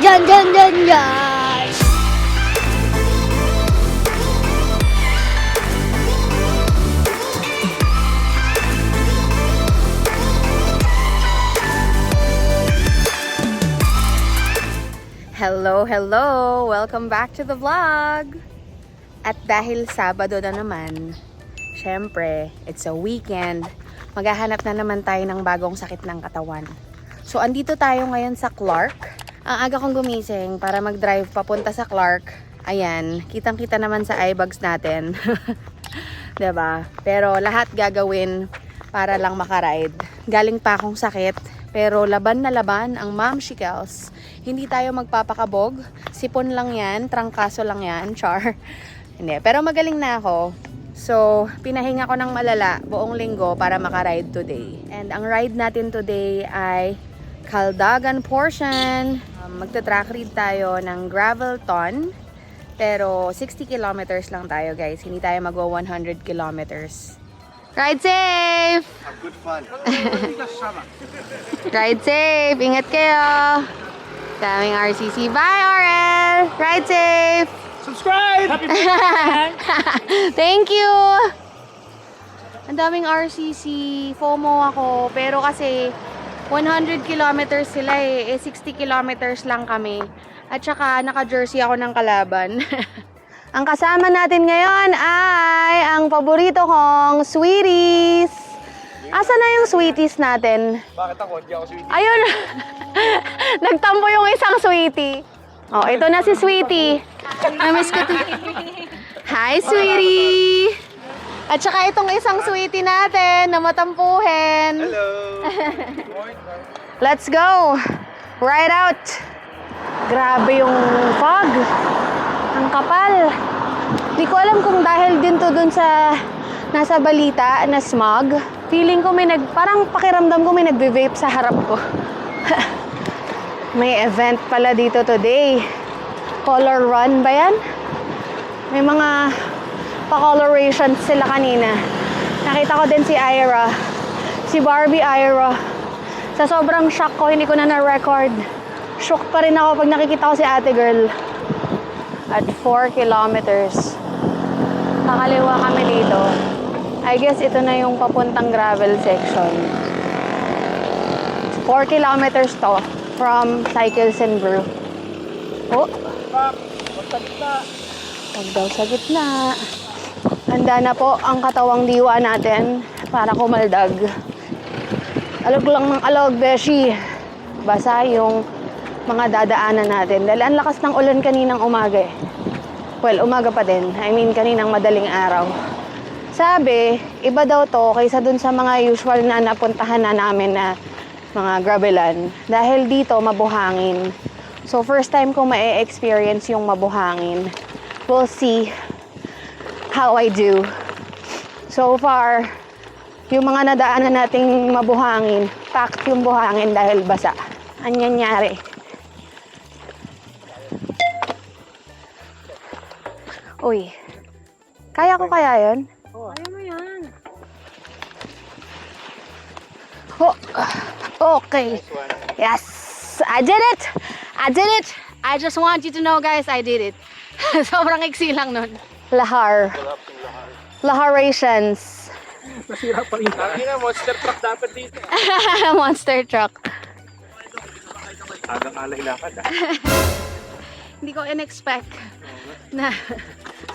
Dyan, dyan, dyan, dyan. Hello, hello! Welcome back to the vlog! At dahil Sabado na naman, syempre, it's a weekend, maghahanap na naman tayo ng bagong sakit ng katawan. So, andito tayo ngayon sa Clark. Ang aga kong gumising para mag-drive papunta sa Clark. Ayan, kitang-kita naman sa eyebags natin. Diba? Pero lahat gagawin para lang makaride. Galing pa akong sakit, pero laban na laban ang Momshicles. Hindi tayo magpapakabog. Sipon lang yan, trangkaso lang yan, char. Hindi, pero magaling na ako. So, pinahinga ko ng malala buong linggo para makaride today. And ang ride natin today ay Caldagan portion. Magta-track ride tayo ng Gravelton. Pero 60 kilometers lang tayo, guys. Hindi tayo magwa 100 kilometers. Ride safe! Have good fun. Ride safe! Ingat kayo! Daming RCC. Bye, Aurel! Ride safe! Subscribe! Happy Thank you! Ang daming RCC. FOMO ako. Pero kasi 100 kilometers sila eh. 60 kilometers lang kami. At saka naka-jersey ako ng kalaban. Ang kasama natin ngayon ay ang paborito kong sweeties. Asa na yung sweeties natin? Bakit ako? Hindi ako sweetie. Ayun! Nagtampo yung isang sweetie. Oh, ito na si sweetie. Namiss ko to. Hi, sweetie! At saka itong isang sweetie natin na matampuhin. Hello! Let's go! Ride out! Grabe yung fog. Ang kapal. Di ko alam kung dahil din to dun sa nasa balita na smog. Feeling ko parang pakiramdam ko may nagbe-vape sa harap ko. May event pala dito today. Color run ba yan? May mga pa-colorations sila kanina. Nakita ko din si Ira. Si Barbie Ira. Sa sobrang shock ko, hindi ko na na-record. Shock pa rin ako pag nakikita ko si ate girl. At 4 kilometers. Kakaliwa kami dito. I guess ito na yung papuntang gravel section. 4 kilometers to from Cycles and Brew. Oh! Huwag daw sa gitna. Handa na po ang katawang diwa natin para kumaldag. Alog lang ng alog, beshi. Basa yung mga dadaanan natin. Dahil ang lakas ng ulan kaninang umaga eh. Well, umaga pa din. I mean, kaninang madaling araw. Sabi, iba daw to kaysa dun sa mga usual na napuntahan na namin na mga gravelan. Dahil dito, mabuhangin. So, first time ko ma-experience yung mabuhangin. We'll see how I do. So far, yung mga nadaanan nating mabuhangin, packed yung buhangin dahil basa. Ang nangyari. Uy, kaya ko kaya yun? Kaya mo yan. Oh, okay. Yes, I did it! I did it! I just want you to know, guys, I did it. Sobrang iksi lang nun. Lahar. Laharations. Nasira pa rin. Lagi na, monster truck dapat dito. Monster truck. Agang alay lakad ah. Hindi ko in-expect na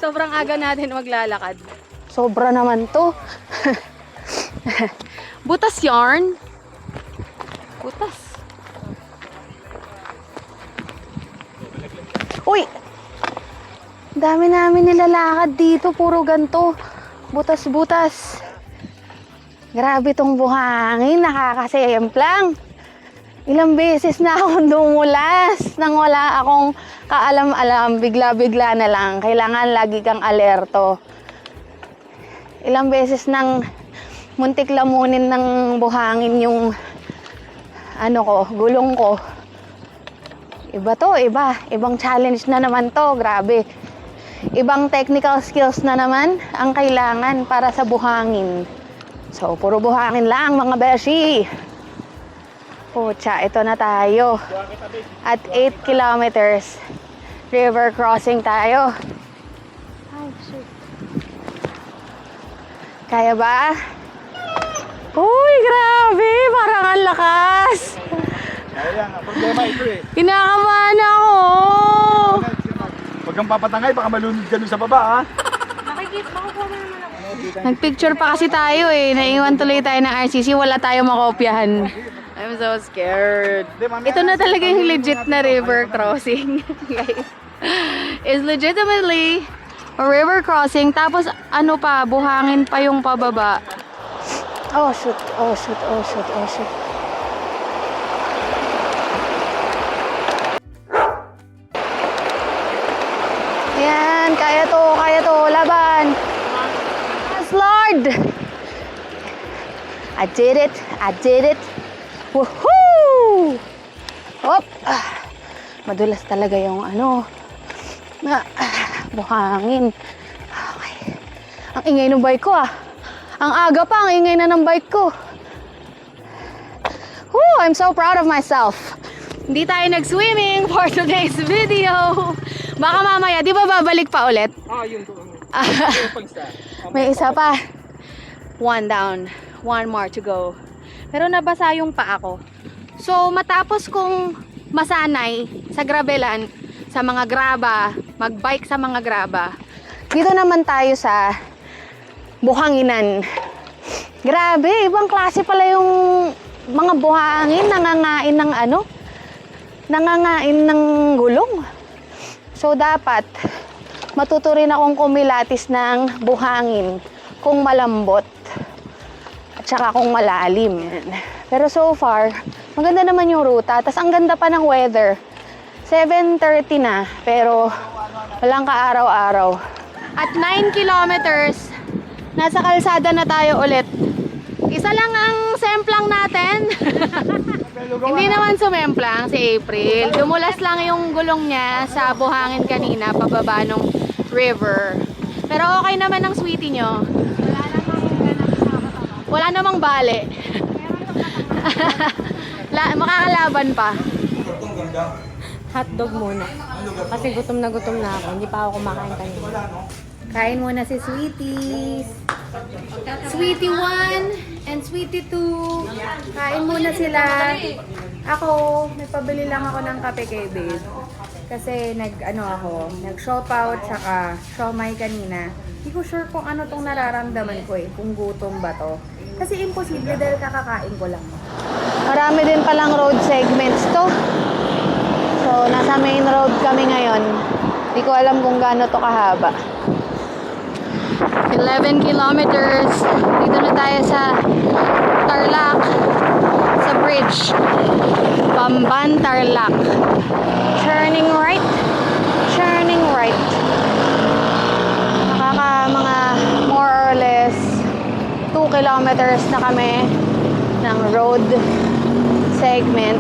sobrang aga natin maglalakad. Sobra naman to. Butas yarn. Butas. Uy! Dami namin nilalakad dito. Puro ganto. Butas-butas. Grabe tong buhangin. Nakakasemplang. Ilang beses na akong dumulas nang wala akong kaalam-alam. Bigla-bigla na lang. Kailangan lagi kang alerto. Ilang beses nang muntik lamunin ng buhangin yung gulong ko. Iba to, iba. Ibang challenge na naman to. Grabe. Ibang technical skills na naman ang kailangan para sa buhangin. So, puro buhangin lang, mga beshi. Pucha, ito na tayo. At 8 kilometers. River crossing tayo. Ay, shit. Kaya ba? Uy, grabe! Parang ang lakas! Kaya lang, ang problema ito eh. Kinakabahan ako! Huwag kang papatangay, baka malunod ka dun sa baba ha. Nagpicture pa kasi tayo eh. Naiwan tuloy tayo ng RCC. Wala tayong makopyahan. I'm so scared. Ito na talaga yung legit na river crossing. Guys. It's legitimately a river crossing. Tapos ano pa, buhangin pa yung pababa. Oh shoot, oh shoot, oh shoot, oh shoot. Ayan, kaya to, laban. Yes, Lord! I did it, I did it. Woohoo! Hop! Madulas talaga yung ano. Buhangin. Okay. Ang ingay ng bike ko ah. Ang aga pa, ang ingay na ng bike ko. Woo! I'm so proud of myself. Hindi tayo nag-swimming for today's video. Baka mamaya, di ba babalik pa ulit? Yung to. May isa pa. One down. One more to go. Pero nabasa yung paa ko. So, matapos kong masanay sa grabelan, sa mga graba, magbike sa mga graba, dito naman tayo sa buhanginan. Grabe, ibang klase pala yung mga buhangin, nangangain ng ano? Nangangain ng gulong. So, dapat matuto rin akong kumilatis ng buhangin kung malambot at saka kung malalim. Pero so far, maganda naman yung ruta. Tapos ang ganda pa ng weather. 7:30 na, pero walang kaaraw-araw. At 9 kilometers, nasa kalsada na tayo ulit. Isa lang ang semplang natin. Hindi naman sumemplang si April. Dumulas lang yung gulong niya sa buhangin kanina, pababa ng river. Pero okay naman ang sweetie nyo. Wala namang bale. Makakalaban pa. Hotdog muna. Kasi gutom na ako. Hindi pa ako kumakain kanina. Kain muna si Sweeties. Sweetie 1 and Sweetie 2. Kain muna sila. Ako, nagpabili lang ako ng kape kay Babe. Kasi nag-shop out, saka siomai kanina. Hindi ko sure kung ano tong nararamdaman ko eh, kung gutom ba to. Kasi imposible dahil kakakain ko lang. Marami din palang road segments to. So, nasa main road kami ngayon. Hindi ko alam kung gaano to kahaba. 11 kilometers. Dito na tayo sa Tarlac. Sa bridge. Bamban, Tarlac. Turning right. Turning right. Mga more or less 2 kilometers na kami ng road segment.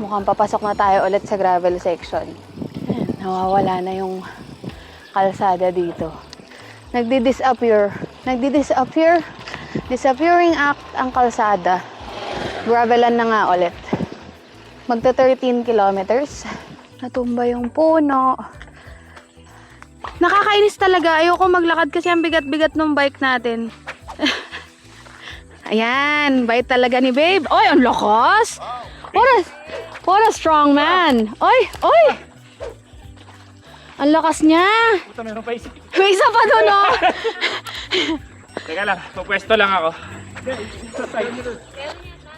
Mukhang papasok na tayo ulit sa gravel section. Nawawala na yung kalsada dito. Nagdi-disappear. Disappearing act ang kalsada. Gravelan na nga ulit. Magta 13 kilometers. Natumba yung puno. Nakakainis talaga. Ayoko maglakad kasi ang bigat-bigat ng bike natin. Ayan, bait talaga ni Babe. Oy, ang lakas! What a strong man! Oy! Ang lakas niya! Puta, meron pa isa. May isa pa doon, oh! Teka lang, pupwesto lang ako.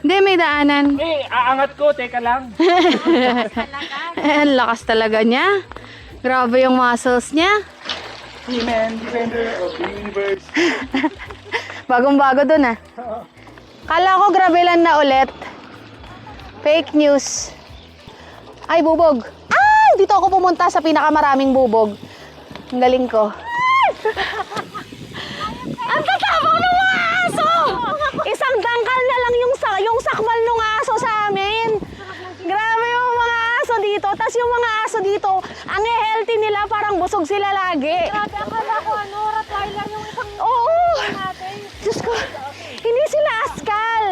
Hindi, may daanan. Aangat ko, teka lang. Ang lakas talaga niya. Grabe yung muscles niya. He-Man, defender of the universe. Bagong-bago doon, ah. Kala ko grabelan na ulit. Fake news. Ay, bubog. Dito ako pumunta sa pinakamaraming bubog. Ang galing ko. Ang tatapang ng mga aso! Isang dangkal na lang yung sakmal ng aso sa amin. Grabe yung mga aso dito. Tapos yung mga aso dito, ang healthy nila, parang busog sila lagi. Grabe, akala ko Rottweiler yung isang Oo! natin. Diyos ko, hindi sila askal.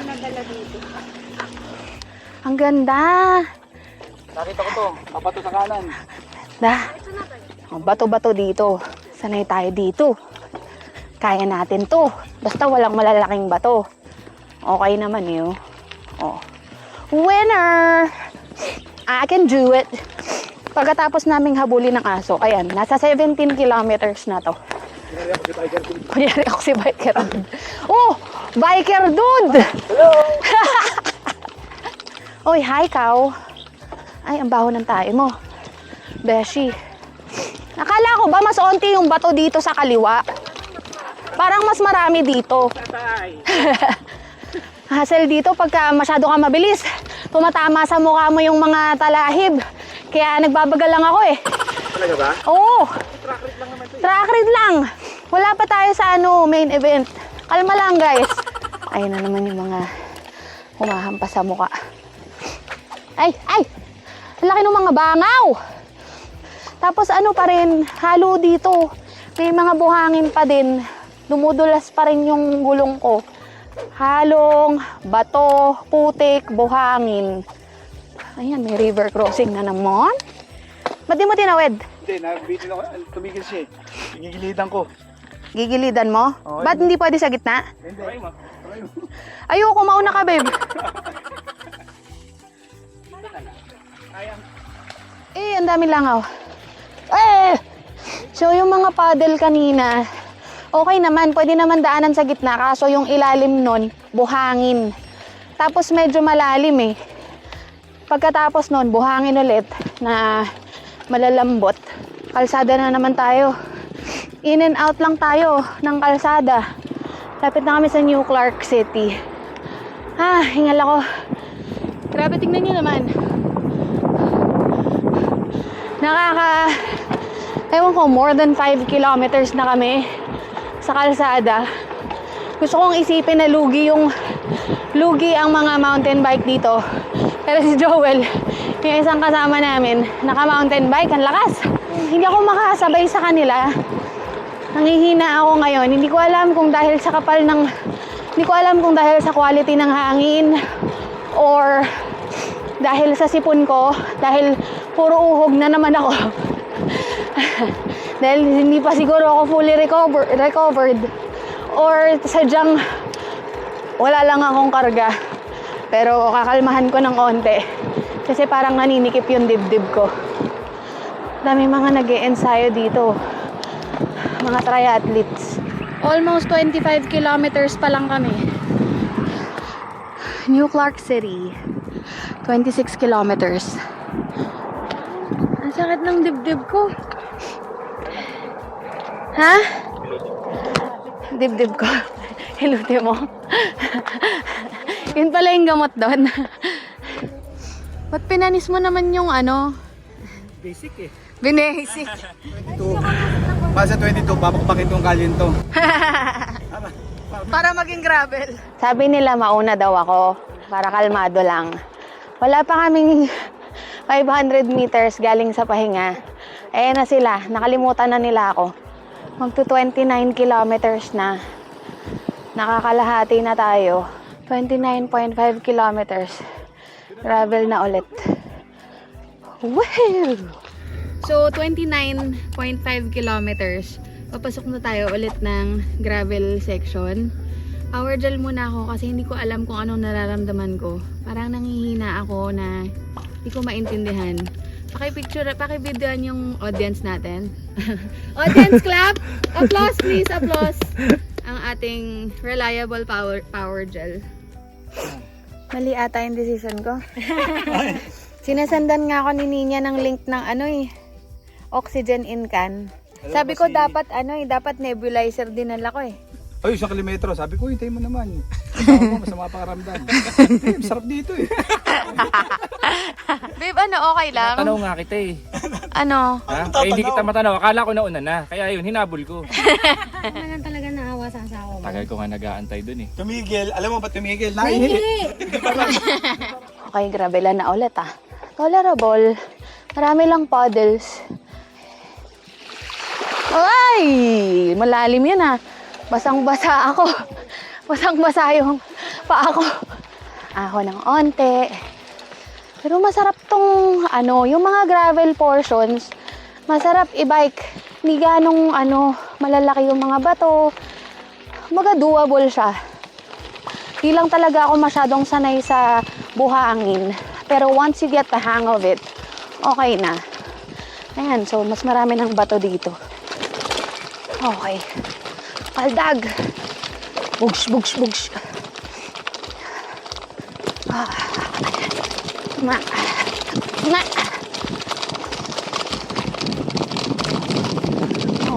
Pinadala dito. Ang ganda. Nakita ko to. Kapato sa kanan. Bato-bato dito. Sanay tayo dito. Kaya natin to. Basta walang malalaking bato. Okay naman yun. Oh. Winner! I can do it. Pagkatapos naming habulin ng aso, ayan, nasa 17 kilometers na to. Kunyari ako si biker dude. Oh! Biker dude! Hello! Oy, hi, cow. Ay, ang baho ng tae mo. Beshi. Akala ko ba mas onti yung bato dito sa kaliwa? Parang mas marami dito. Hassle dito pagka masyado ka mabilis. Tumatama sa mukha mo yung mga talahib. Kaya nagbabagal lang ako eh. Talaga ba? Oo. Track rate lang naman to. Track read lang. Wala pa tayo sa main event. Kalma lang guys. Ayun na naman yung mga humahampas sa mukha. Ay! Ang laki ng mga bangaw! Tapos pa rin, halo dito. May mga buhangin pa din. Dumudulas pa rin yung gulong ko. Halong, bato, putik, buhangin. Ayan, may river crossing na naman. Ba't di mo tinawid? Hindi, nabitin ako. Tumigil siya eh. Gigilidan ko. Gigilidan mo? Oo, Ba't hindi pwede sa gitna? Hindi. Ayoko, mauna ka, babe. Eh, ang daming langaw. So, yung mga paddle kanina, okay naman. Pwede naman daanan sa gitna. Kaso yung ilalim nun, buhangin. Tapos medyo malalim eh. Pagkatapos nun, buhangin ulit na malalambot. Kalsada na naman tayo. In and out lang tayo ng kalsada. Lapit na kami sa New Clark City. Hingal ako. Grabe, tingnan nyo naman. Ewan ko, more than 5 kilometers na kami sa kalsada. Gusto kong isipin na lugi ang mga mountain bike dito. Pero si Joel, yung isang kasama namin, naka-mountain bike, ang lakas. Hindi ako makasabay sa kanila. Nangihina ako ngayon. Hindi ko alam kung dahil sa quality ng hangin or dahil sa sipon ko, dahil puro uhog na naman ako. Dahil hindi pa siguro ako fully recovered or sadyang wala lang akong karga. Pero kakalmahan ko ng konti kasi parang naninikip yung dibdib ko. Dami mga nag-e-ensayo dito. Mga triathletes. Almost 25 kilometers pa lang kami. New Clark City. 26 kilometers. Ang sakit ng dibdib ko. Ha? Dibdib ko. Hilute mo. Yun pala yung gamot doon. Ba't pinanis mo naman yung Basic eh. Binasic. 22. Basta 22, papakpakin tong kalyen to. Para maging gravel. Sabi nila mauna daw ako. Para kalmado lang. Wala pa kaming 500 meters galing sa pahinga. Ayan na sila. Nakalimutan na nila ako. Magto 29 kilometers na. Nakakalahati na tayo. 29.5 kilometers. Gravel na ulit. Wow! So, 29.5 kilometers. Papasok na tayo ulit ng gravel section. Power gel muna ako kasi hindi ko alam kung anong nararamdaman ko. Parang nanghihina ako na hindi ko maintindihan. Paki-videoan yung audience natin. Audience clap! Applause please, applause! Ang ating reliable power gel. Mali ata yung decision ko. Sinasandan nga ako ni Ninya ng link ng oxygen in can. Sabi ko dapat dapat nebulizer dinala ko eh. Ay, 1 kilometro. Sabi ko, hintay mo naman. Masama pangaramdam. Sarap dito eh. Babe, okay lang? Tanaw nga kita eh. Ano? Ha? Eh, hindi kita matanaw. Akala ko nauna na. Kaya yun, hinabol ko. Ano talaga naawa sa asawa mo? Tagal ko nga nag-aantay dun eh. Tumigil. Alam mo ba tumigil? Hindi! Okay, grabe lang na ulit Tolerable. Marami lang puddles. Ay! Malalim yan Basang-basa ako. Basang-basa yung paa ko. Ako ng onte. Pero masarap tong yung mga gravel portions, masarap i-bike. Hindi ganong malalaki yung mga bato. Kumbaga doable siya. Di lang talaga ako masyadong sanay sa buhangin. Pero once you get the hang of it, okay na. Ayan, so mas marami ng bato dito. Okay. Kaldag. Bugs, bugs, bugs. Ma. Ma.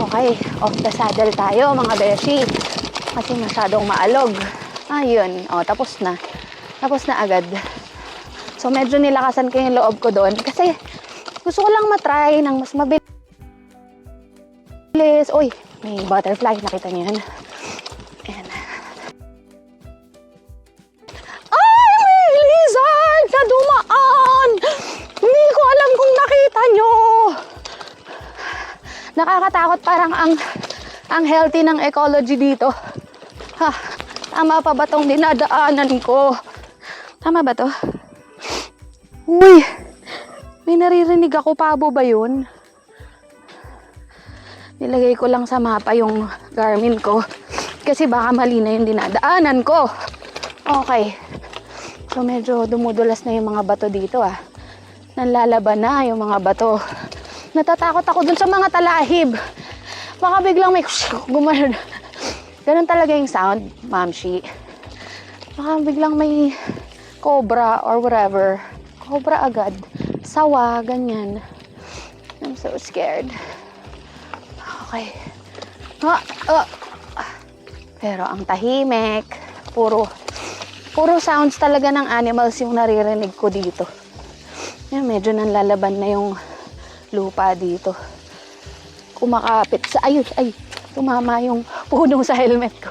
Okay, off the saddle tayo mga beshi. Kasi masyadong maalog. Ayun, tapos na. Tapos na agad. So medyo nilakasan ko yung loob ko doon. Kasi gusto ko lang matry ng mas mabilis. Uy, may butterfly. Nakita niyo yan? Ayan. Ay, may lizard na dumaan! Hindi ko alam kung nakita nyo. Nakakatakot, parang ang healthy ng ecology dito. Ha, tama pa ba tong dinadaanan ko? Tama ba to? Uy, may naririnig ako. Pabo ba yun? Nilagay ko lang sa mapa yung Garmin ko. Kasi baka mali na yung dinadaanan ko. Okay. So medyo dumudulas na yung mga bato dito Nanlalaban na yung mga bato. Natatakot ako dun sa mga talahib. Baka biglang may gumanon. Ganun talaga yung sound, Mamshi. Baka biglang may cobra or whatever. Cobra agad. Sawa, ganyan. I'm so scared. Okay. Pero ang tahimik. Puro sounds talaga ng animals yung naririnig ko dito. Yan, medyo nanlalaban na yung lupa dito. Kumakapit sa... Ay, tumama yung puno sa helmet ko.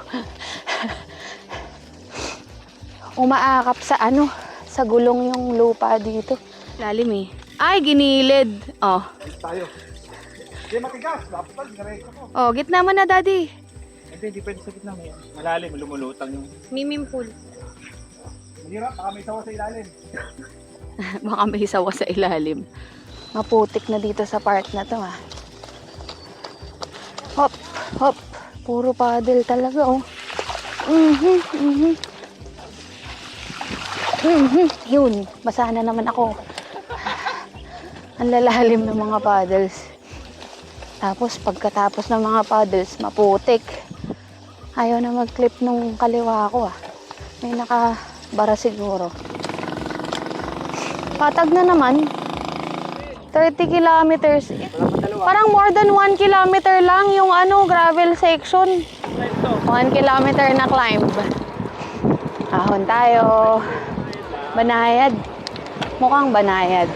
Umaakap sa sa gulong yung lupa dito. Lalim eh. Ay, ginilid. Oh. Tayo. Hindi matigas. Dapat pag diretso ko. Oh, gitna mo na, Daddy. Hindi pwede sa gitna mo yan. Malalim, lumulutang yung... Mimim pool. Mahirap, baka may sawa sa ilalim. Baka may sawa sa ilalim. Maputik na dito sa part na to Hop, hop. Puro paddle talaga Yun, basa na naman ako. Ang lalalim ng mga paddles. Tapos pagkatapos ng mga paddles, maputik. Ayaw na mag-clip nung kaliwa ko May nakabara siguro. Patag na naman. 30 kilometers. Parang more than 1 kilometer lang yung gravel section. 1 kilometer na climb. Ahon tayo. Banayad. Mukhang banayad.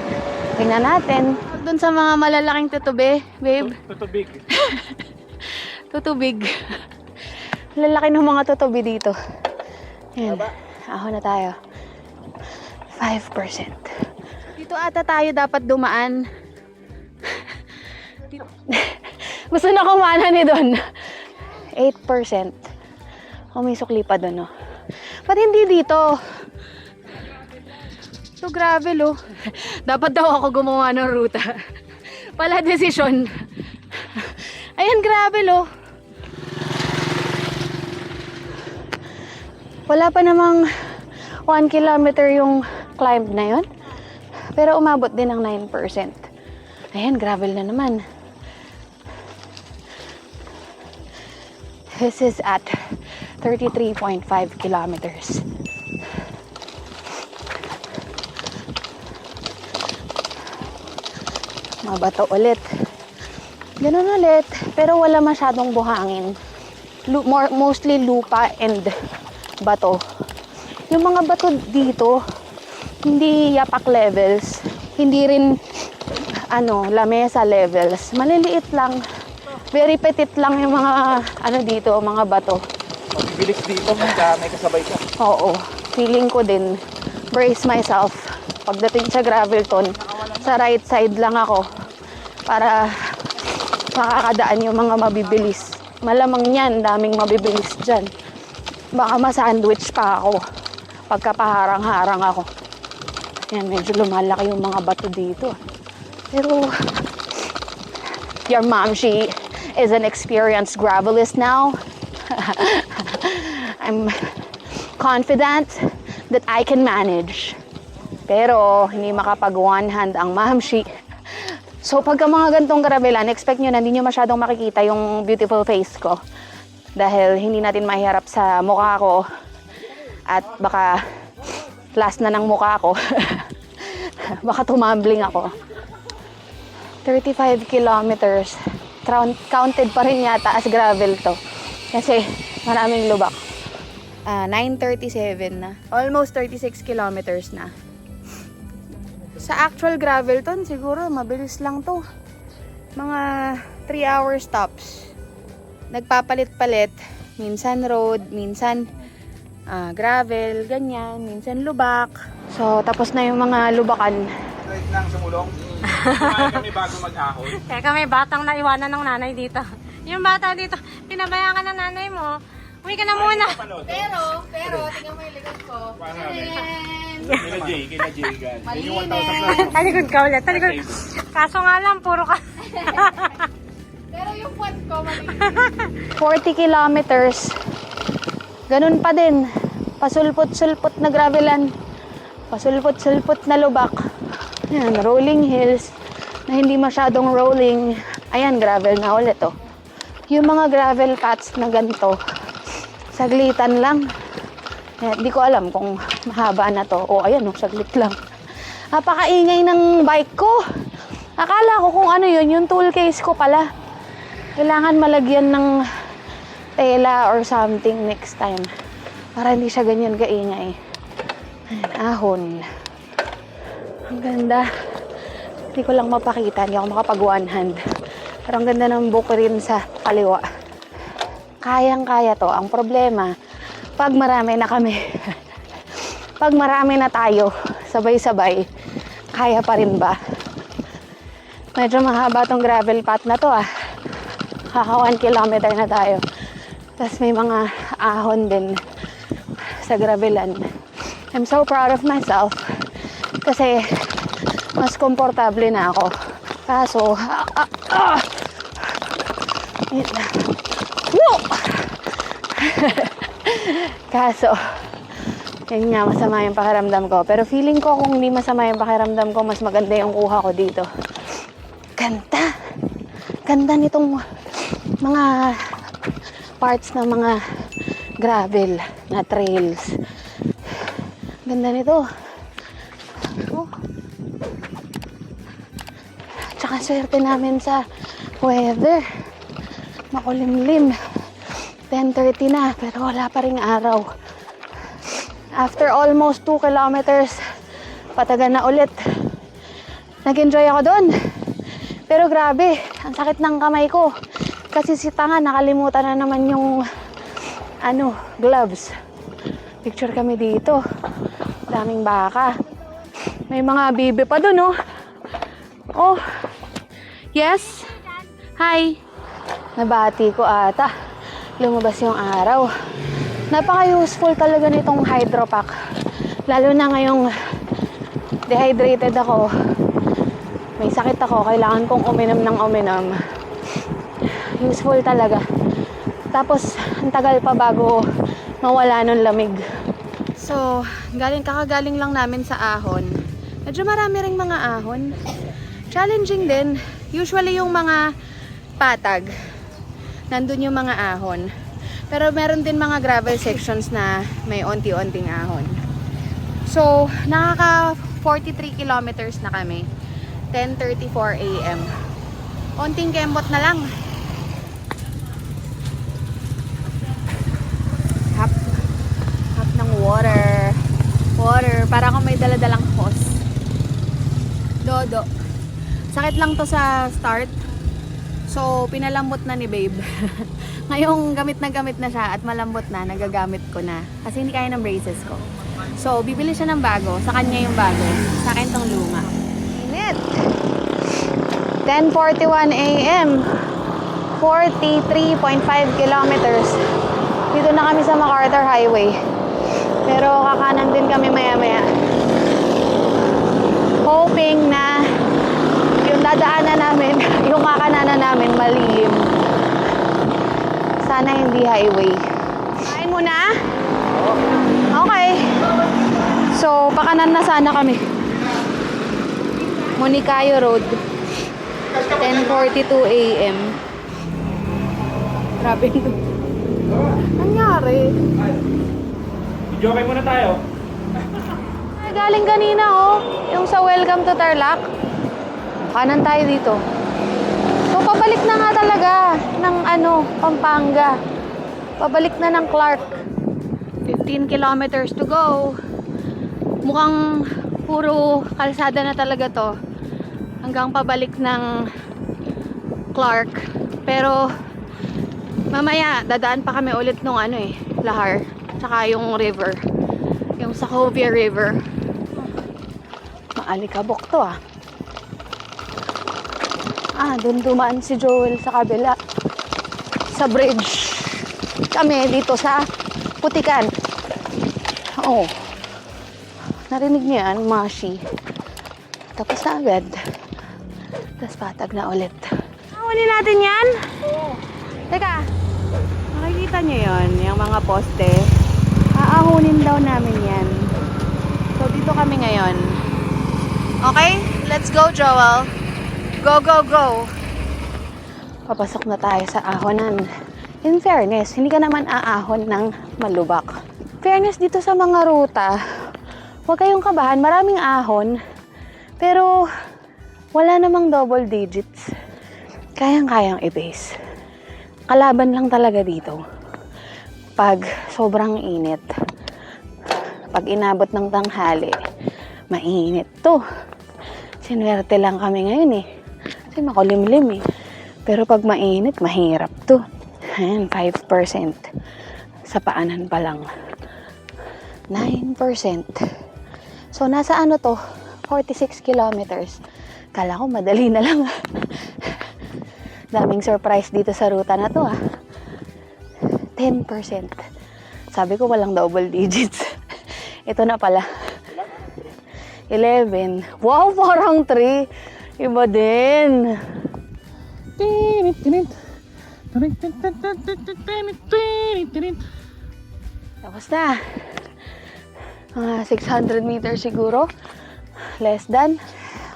Tingnan natin. Doon sa mga malalaking tutubi, babe. Tutubig. Tutubig. Lalaki ng mga tutubi dito. Ayan. Ahon na tayo. 5%. Dito ata tayo dapat dumaan. Gusto na kumana ni Don. 8%. May sukli pa doon Ba't hindi dito? So gravel Dapat daw ako gumawa ng ruta. Pala desisyon. Ayan, gravel Wala pa namang 1 kilometer yung climb na yun. Pero umabot din ng 9%. Ayan, gravel na naman. This is at 33.5 kilometers. Mabato ulit. Ganun ulit. Pero wala masyadong buhangin. Mostly lupa and bato. Yung mga bato dito, hindi yapak levels. Hindi rin, lamesa levels. Maliliit lang. Very petit lang yung mga, dito, mga bato. Bilis dito, may kasabay ka. Oo. Feeling ko din, brace myself. Pagdating sa Gravelton, sa right side lang ako para makakadaan yung mga mabibilis. Malamang yan, daming mabibilis dyan. Baka ma-sandwich pa ako pagkapaharang-harang ako. Yan, medyo lumalaki yung mga bato dito. Pero, your mom, she is an experienced gravelist now. I'm confident that I can manage. Pero, hindi makapag one hand ang mamshi. So, pagka mga gantong gravelan, expect nyo na hindi nyo masyadong makikita yung beautiful face ko. Dahil hindi natin mahiharap sa mukha ko. At baka last na ng mukha ko. Baka tumambling ako. 35 kilometers. Counted pa rin yata as gravel to. Kasi maraming lubak. 9:37 na. Almost 36 kilometers na. Sa actual gravel ton, siguro mabilis lang to. Mga 3-hour stops. Nagpapalit-palit. Minsan road, minsan gravel, ganyan. Minsan lubak. So, tapos na yung mga lubakan. Right lang sumulong. Kumain kami bago mag-ahon. Teka, may batang naiwanan ng nanay dito. Yung bata dito, pinabayaan ka ng nanay mo. Uwi ka na muna. Pero, tingnan mo yung likod ko. Kila Jay, gan. Talikod ka ulit, talikod. Kaso nga lang, puro ka. Pero yung puwet ko, 40 kilometers. Ganun pa din. Pasulpot-sulpot na gravelan. Pasulpot-sulpot na lubak. Ayan, rolling hills na hindi masyadong rolling. Ayan, gravel na ulit oh. Yung mga gravel paths na ganito, saglitan lang. Hindi ko alam kung mahaba na to. O, ayan oh, saglit lang. Napakaingay ng bike ko. Akala ko kung ano yun, yung tool case ko pala. Kailangan malagyan ng tela or something next time. Para hindi siya ganyan kaingay. Ayan, ahon. Ang ganda. Hindi ko lang mapakita. Hindi ako makapag one hand. Pero ang ganda ng buko rin sa kaliwa. Kayang-kaya to. Ang problema, pag marami na kami, pag marami na tayo, sabay-sabay, kaya pa rin ba? Medyo mahaba tong gravel path na to ah. Kaka 1 kilometer na tayo. Tapos may mga ahon din sa gravelan. I'm so proud of myself. Kasi mas komportable na ako. Kaso, kaso, yun nga, masama yung pakiramdam ko. Pero feeling ko kung hindi masama yung pakiramdam ko, mas maganda yung kuha ko dito. Ganda. Ganda nitong mga parts ng mga gravel na trails. Ganda nito. Oh. Tsaka swerte namin sa weather. Makulimlim. 10:30 na, pero wala pa ring araw. After almost 2 kilometers, patagan na ulit. Nag-enjoy ako doon. Pero grabe, ang sakit ng kamay ko. Kasi si tanga, nakalimutan na naman yung gloves. Picture kami dito. Daming baka. May mga bibi pa doon, oh. Oh. Yes. Hi. Nabati ko ata. Lumabas yung araw. Napaka-useful talaga nitong hydro pack. Lalo na ngayong dehydrated ako. May sakit ako. Kailangan kong uminom ng uminom. Useful talaga. Tapos, ang tagal pa bago mawala ng lamig. So, kakagaling lang namin sa ahon. Medyo marami ring mga ahon. Challenging din. Usually yung mga patag, nandun yung mga ahon. Pero meron din mga gravel sections na may onti-onting ahon. So, nakaka 43 kilometers na kami. 10:34 a.m. Onting kembot na lang. Hap ng water. Para akong may daladalang hose. Dodo. Sakit lang to sa start. So, pinalambot na ni babe. Ngayong gamit na siya at malambot na, nagagamit ko na. Kasi hindi kaya ng braces ko. So, bibili siya ng bago. Sa kanya yung bago. Sa akin tong luma. Init! 10:41 a.m. 43.5 kilometers. Dito na kami sa MacArthur Highway. Pero kakanan din kami maya-maya. hoping na yung dadaanan namin, yung kakananan namin malilim. Sana hindi highway. Kain muna? Okay. So, pakanan na sana kami. Monicayo Road. 10:42 a.m. Grabe. Nangyari? Video okay muna tayo. Ay, galing kanina oh. Yung sa Welcome to Tarlac. Kanan tayo dito. So, pabalik na nga talaga ng Pampanga. Pabalik na ng Clark. 15 kilometers to go. Mukhang puro kalsada na talaga to. Hanggang pabalik ng Clark. Pero, mamaya, dadaan pa kami ulit nung Lahar. Tsaka yung river. Yung Sacovia River. Maalikabok to ah. Doon dumaan si Joel sa kabila. Sa bridge. Kami dito sa Putikan. Oo. Narinig niyo yan, Mashi. Tapos na agad. Tapos patag na ulit. Huli natin yan? Oo. Teka. Nakikita niyo yon, yung mga poste. Aahunin daw namin yan. So, dito kami ngayon. Okay? Let's go, Joel. Go, go, go! Papasok na tayo sa ahonan. In fairness, hindi ka naman aahon ng malubak. Fairness dito sa mga ruta, huwag kayong kabahan, maraming ahon. Pero, wala namang double digits. Kayang-kayang i-base. Kalaban lang talaga dito. Pag sobrang init. Pag inabot ng tanghali, mainit to. Sinuwerte lang kami ngayon eh. Kasi makulimlim eh. Pero pag mainit, mahirap to. Ayan, 5%. Sa paanan pa lang. 9%. So, nasa to? 46 kilometers. Kala ko madali na lang. Daming surprise dito sa ruta na to 10%. Sabi ko walang double digits. Ito na pala. 11. Wow, parang 3. Iba din. Tapos na. Mga 600 meters siguro. Less than.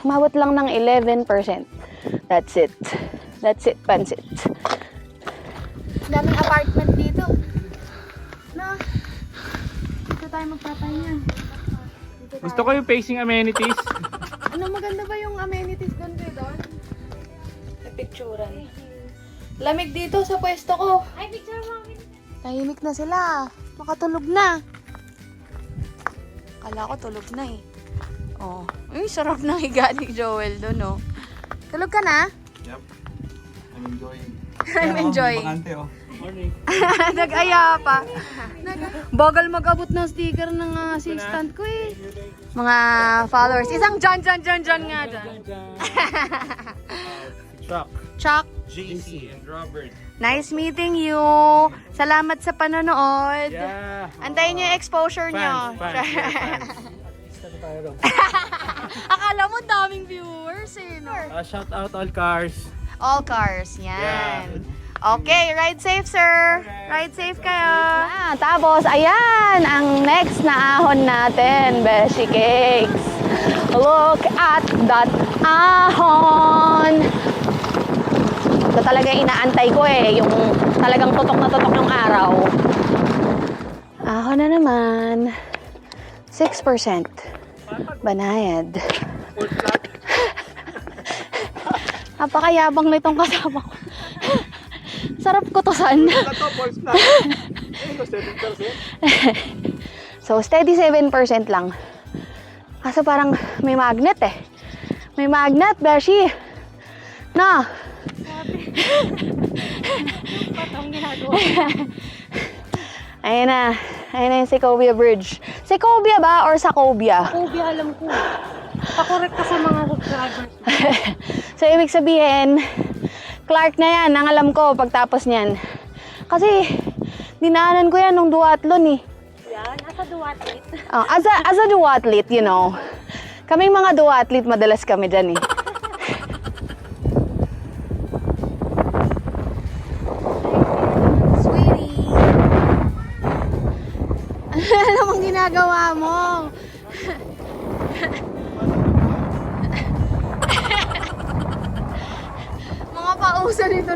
Umabot lang ng 11%. That's it. That's it, pansit. Daming apartment dito. No? Dito tayo magpapahinga. Gusto ko yung facing amenities. Ano, maganda ba yung amenities doon doon? Picturean. Lamig dito sa pwesto ko. Ay, picture mo. Tahimik na sila. Makatulog na. Kala ko tulog na eh. Oh. Uy, sarap ng higa ni Joel doon oh. Tulog ka na? Yep. I'm enjoying. I'm enjoying. Bakante oh. Morning. Nag-aya pa. Bagal mag-abot ng sticker ng assistant ko eh. Mga followers. Isang John nga dyan. Chuck, Chuck, JC, and Robert. nice meeting you. Salamat sa panonood. Yeah. Antayin niyo yung exposure niyo. Fans. Akala mo daming viewers eh, no? Shout out all cars. All cars, yan. Okay, ride safe, sir. Ride safe kayo. Tapos, ayan, ang next na ahon natin, Beshi Cakes. Look at that ahon. Ito talaga inaantay ko eh, yung talagang tutok na tutok yung araw. Ahon na naman. 6%. Banayad. Napakayabang nitong kasama ko. Sarap ko to san. So, steady 7% lang. Kaso parang may magnet eh. May magnet, Beshi. Na. Patong ginagawa. Ayan na. Ayan na yung Segovia Bridge. Segovia ba or Sacovia? Phobia, alam ko. Pakorek ka sa mga subscribers. So, ibig sabihin, Clark na yan, ang alam ko pagtapos niyan. Kasi, dinaanan ko yan nung duatlon eh. Yan, nasa duwatit. Oh, as a duathlete, you know, Kaming mga duathlete, madalas kami dyan eh. Sweetie! Ano namang ginagawa mo? Mga pauso nito.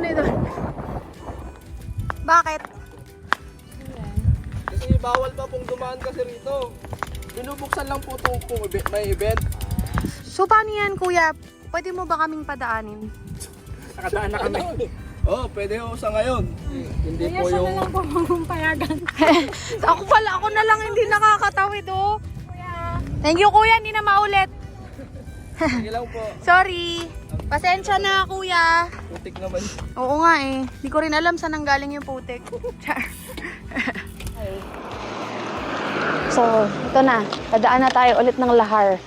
Bakit? Kasi bawal pa pong dumaan kasi rito. Binubuksan lang po itong kung may event. So, paano yan, kuya? Pwede mo ba kaming padaanin? Nakadaan na kami. Oh, pwede ho sa ngayon. Hindi po Siya na yung... lang po payagan. Ako na lang hindi nakakatawid, oh. Thank you, kuya. Hindi na maulit. Sige lang po. Sorry. Pasensya na, kuya. Putik naman. Oo nga eh. Hindi ko rin alam saan nanggaling yung putik. Char. So, ito na. Padaan na tayo ulit ng lahar.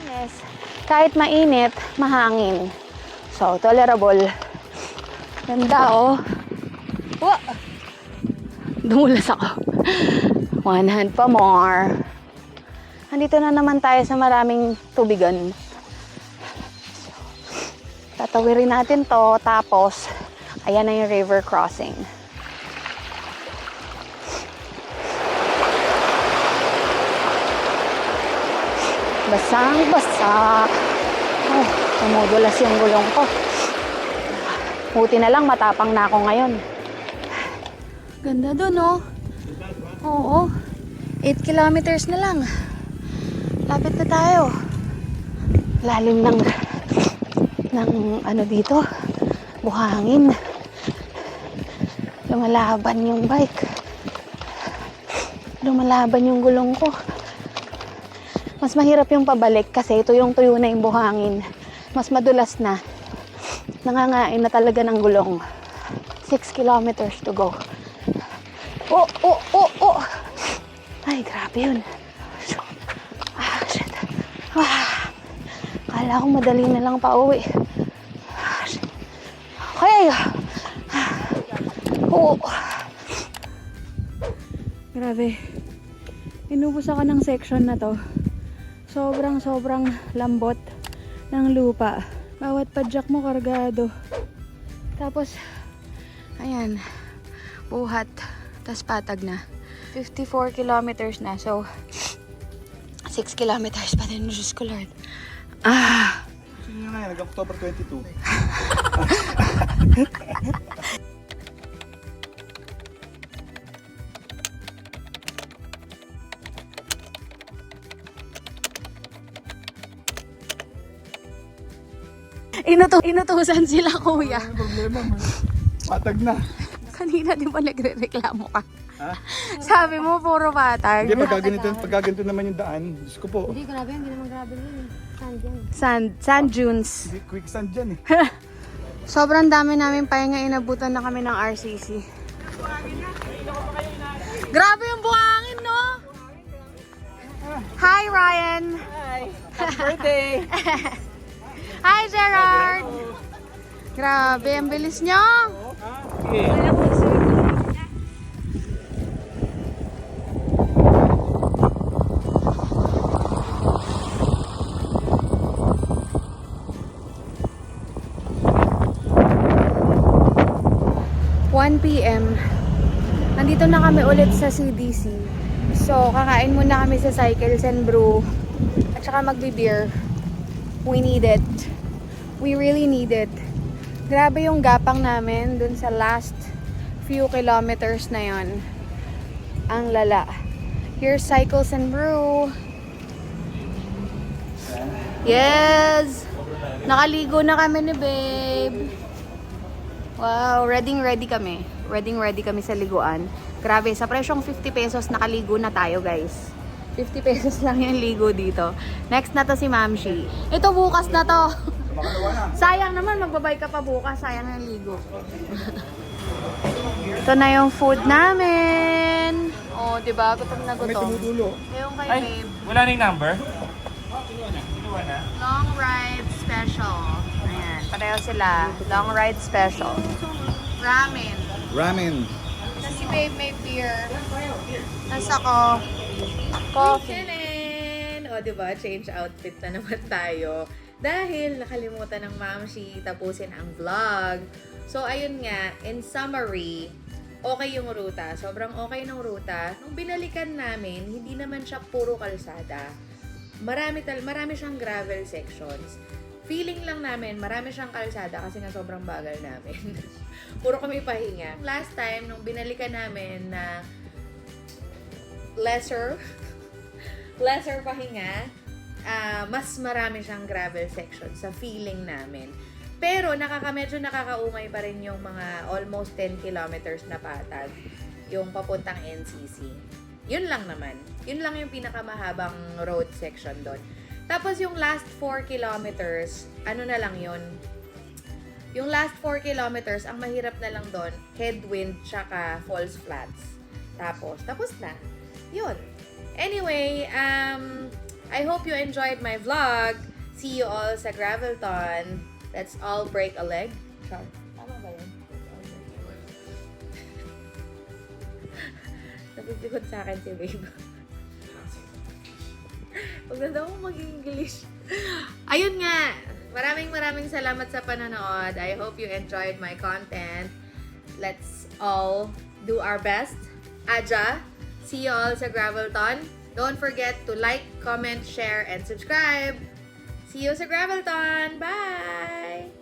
Yes. Kahit mainit, mahangin. So, tolerable. Ganda, oh. Wa! Dumulas ako. One hand pa more. Andito na naman tayo sa maraming tubigan. Tatawirin natin to, tapos ayan na yung river crossing. Basang-basa. Oh, tumudulas yung gulong ko. Buti na lang, matapang na ako ngayon. Ganda dun, oh. Oo. 8 kilometers na lang. Lapit na tayo. Lalim ng ano dito, buhangin. Lumalaban yung bike. Lumalaban yung gulong ko. Mas mahirap yung pabalik kasi ito yung tuyo na yung buhangin. Mas madulas na. Nangangain na talaga ng gulong. 6 kilometers to go. Oh! Ay, grabe yun. Shit. Kala ko madali na lang pa uwi. Okay. Oo. Grabe. Inubos ako ng section na to. Sobrang lambot ng lupa. Bawat padjak mo kargado. Tapos, ayan. Buhat. Tas patag na. 54 kilometers na. So, 6 kilometers pa din. Diyos ko, Lord. Sino nga yan? Nag-October 22. Inutusan sila, kuya. Ano yung problema mo? Patag na. Kanina di ba nagre-reklamo ka? Ha? Sabi mo, puro patag. Hindi, pagkaganito naman yung daan. Diyos ko po. Hindi, grabe. Hindi naman grabe yun. Saan yan? Sand dunes. Hindi, quicksand dyan eh. Sobrang dami namin pahinga, inabutan na kami ng RCC. Grabe yung buhangin, no? Hi, Ryan. Hi! Happy birthday! Hi, Gerard. Grabe, ang bilis nyo. PM. Nandito na kami ulit sa CDC. So, kakain muna kami sa Cycles and Brew. At saka magbe-beer. We need it. We really need it. Grabe yung gapang namin dun sa last few kilometers na yon. Ang lala. Here's Cycles and Brew. Yes! Nakaligo na kami ni babe. Wow, ready kami. Ready kami sa liguan. Grabe, sa presyong 50 pesos nakaligo na tayo, guys. 50 pesos lang yung ligo dito. Next na to si Mamshi. Ito bukas na to. Sayang naman, magbabay ka pa bukas. Sayang yung ligo. Ito na yung food namin. Oh, diba? Gutom na May gutom. tumutulo. Yung kay Ay, babe. wala na yung number? Long ride special. Ayan, pareho sila. Long ride special. Ramen. Ramen. Tapos si babe may beer. Tapos ako, coffee. O, diba, change outfit na naman tayo. Dahil nakalimutan ng Mamshi tapusin ang vlog. So, ayun nga, in summary, okay yung ruta. Sobrang okay ng ruta. Nung binalikan namin, hindi naman siya puro kalsada. Marami siyang gravel sections. Feeling lang namin, marami siyang kalsada kasi nga sobrang bagal namin. Puro kami pahinga. Last time, nung binalikan namin na lesser pahinga, mas marami siyang gravel section sa feeling namin. Pero medyo nakakaumay pa rin yung mga almost 10 kilometers na patag, yung papuntang NCC. Yun lang naman. Yun lang yung pinakamahabang road section doon. Tapos yung last 4 kilometers, ano na lang yun? Yung last 4 kilometers, ang mahirap na lang doon, headwind tsaka falls flats. Tapos na. Yun. Anyway, I hope you enjoyed my vlog. See you all sa Gravelton. Let's all break a leg. Char. Tama ba yun? Napipikot sa akin si Babe. Huwag na daw mag-English. Ayun nga. Maraming salamat sa panonood. I hope you enjoyed my content. Let's all do our best. Aja. See you all sa Gravelton. Don't forget to like, comment, share, and subscribe. See you sa Gravelton. Bye!